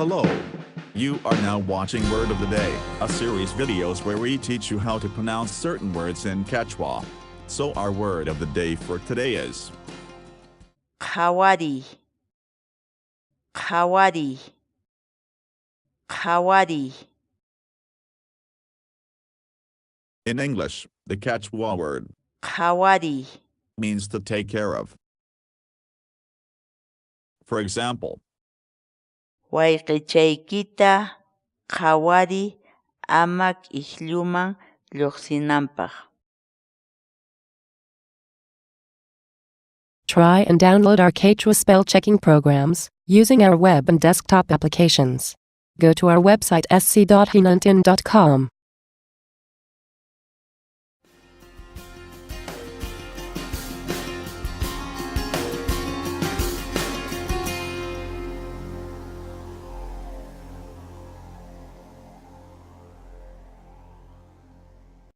Hello. You are now watching Word of the Day, a series videos where we teach you how to pronounce certain words in Quechua. So our word of the day for today is Qhawariy. Qhawariy. Qhawariy. in English. The Quechua word Qhawariy. means to take care of. For example, Wayqichaykita qhawariy ama k'ikllumman lluqsinanpaq. Try and download our Quechua spell checking programs using our web and desktop applications. Go to our website sc.hinantin.com.